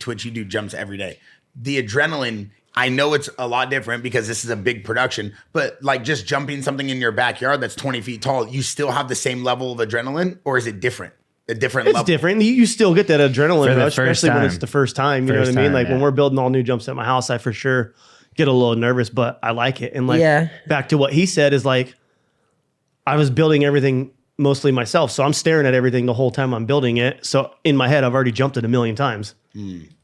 Twitch, you do jumps every day. The adrenaline, I know it's a lot different because this is a big production, but like just jumping something in your backyard that's 20 feet tall, you still have the same level of adrenaline, or is it different? A different level? It's different. You still get that adrenaline rush, especially when it's the first time. You know what I mean? Like when we're building all new jumps at my house, I for sure get a little nervous, but I like it. And like back to what he said is like, I was building everything mostly myself. So I'm staring at everything the whole time I'm building it. So in my head, I've already jumped it a million times.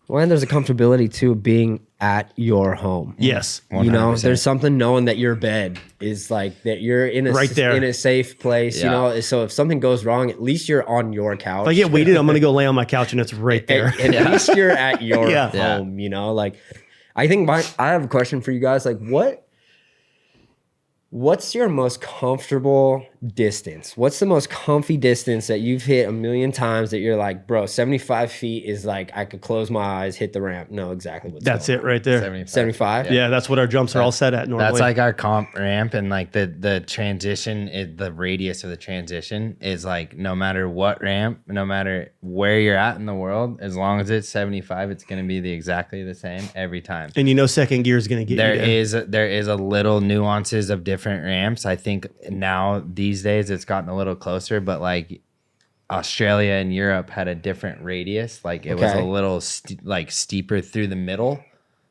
Well, and there's a comfortability too of being at your home. Yes. 100%. You know, there's something knowing that your bed is like that you're in a, in a safe place, you know? So if something goes wrong, at least you're on your couch. If I get weighted, I'm going to go lay on my couch and it's right there. At least you're at your home, you know? Like, I think I have a question for you guys. Like, what's your most comfortable distance? What's the most comfy distance that you've hit a million times that you're like, bro, 75 feet is like, I could close my eyes, hit the ramp. Know exactly what's That's going it right there. 75? Yeah, that's what our jumps are all set at normally. That's like our comp ramp, and like the transition, the radius of the transition is like no matter what ramp, no matter where you're at in the world, as long as it's 75, it's going to be exactly the same every time. And you know second gear is going to get you there. There is a little nuances of different ramps. I think now these days it's gotten a little closer, but like Australia and Europe had a different radius. Like it was a little steeper through the middle,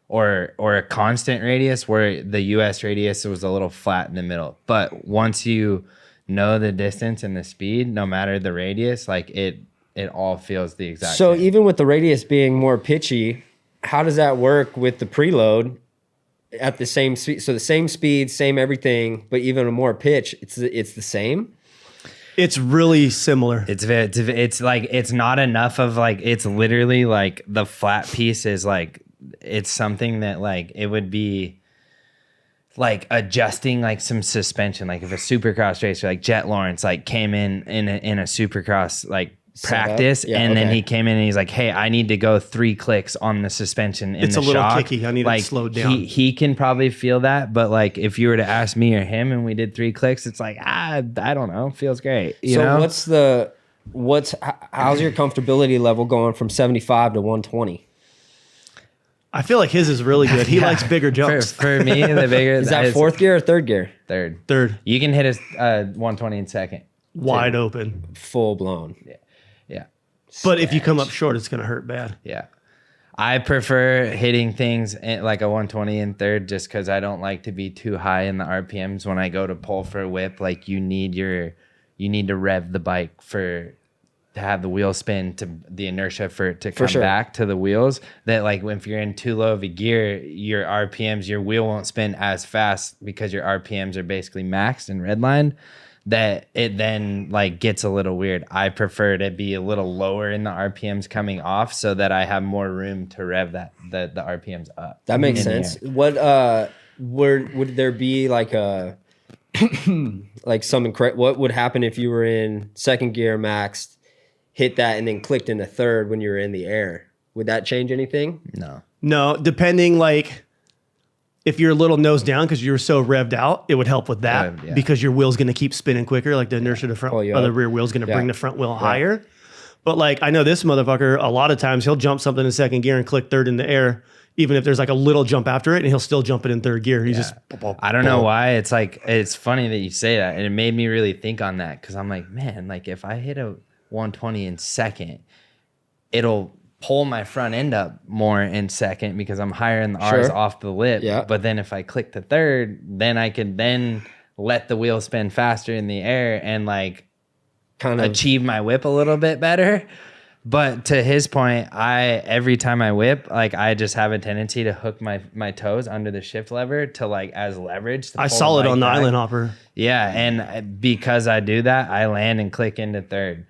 or a constant radius, where the US radius was a little flat in the middle. But once you know the distance and the speed, no matter the radius, like it all feels the exact same. So even with the radius being more pitchy, how does that work with the preload at the same speed? So the same speed, same everything, but even a more pitch, it's the same? It's really similar. It's like, it's not enough of like, it's literally like the flat piece is like, it's something that like, it would be like adjusting like some suspension. Like if a supercross racer like Jet Lawrence like came in a supercross like practice, and then he came in and he's like, hey, I need to go 3 clicks on the suspension in the shock. It's a little kicky. I need to slow down. He can probably feel that, but like if you were to ask me or him and we did 3 clicks, it's like, I don't know, feels great. You know? How's your comfortability level going from 75 to 120? I feel like his is really good. He likes bigger jumps. For me, the bigger is that 4th gear or 3rd gear? Third. You can hit a 120 in second. Wide open. Full blown. Yeah. But if you come up short, it's going to hurt bad. Yeah. I prefer hitting things like a 120 in third, just because I don't like to be too high in the RPMs when I go to pull for a whip. Like you need to rev the bike to have the wheel spin, to the inertia for it to come back to the wheels. That like if you're in too low of a gear, your RPMs, your wheel won't spin as fast because your RPMs are basically maxed and redlined. That it then like gets a little weird. I prefer to be a little lower in the RPMs coming off, so that I have more room to rev the RPMs up. That makes sense. What would there be like a like what would happen if you were in 2nd gear maxed, hit that, and then clicked into 3rd when you were in the air? Would that change anything? No, depending, like if you're a little nose down because you're so revved out, it would help with that because your wheel's going to keep spinning quicker. Like the inertia of the rear wheel's going to bring the front wheel higher. But like I know this motherfucker, a lot of times he'll jump something in 2nd gear and click 3rd in the air, even if there's like a little jump after it, and he'll still jump it in 3rd gear. He's just I don't know why. It's like, it's funny that you say that, and it made me really think on that, because I'm like, man, like if I hit a 120 in second, it'll pull my front end up more in second because I'm higher in the R's off the lip. But then if I click to 3rd, then I could then let the wheel spin faster in the air and like kind of achieve my whip a little bit better. But to his point, every time I whip, like I just have a tendency to hook my toes under the shift lever to like as leverage. I saw it on the island hopper. Yeah, and because I do that, I land and click into 3rd.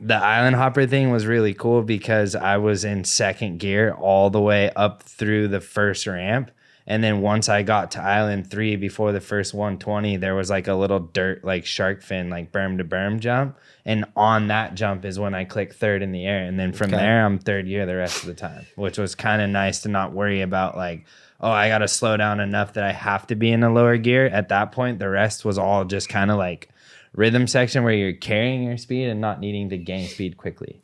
The island hopper thing was really cool because I was in 2nd gear all the way up through the first ramp. And then once I got to island 3 before the first 120, there was like a little dirt, like shark fin, like berm to berm jump. And on that jump is when I click 3rd in the air. And then from there, I'm 3rd gear the rest of the time, which was kind of nice to not worry about like, oh, I got to slow down enough that I have to be in a lower gear. At that point, the rest was all just kind of like rhythm section where you're carrying your speed and not needing to gain speed quickly.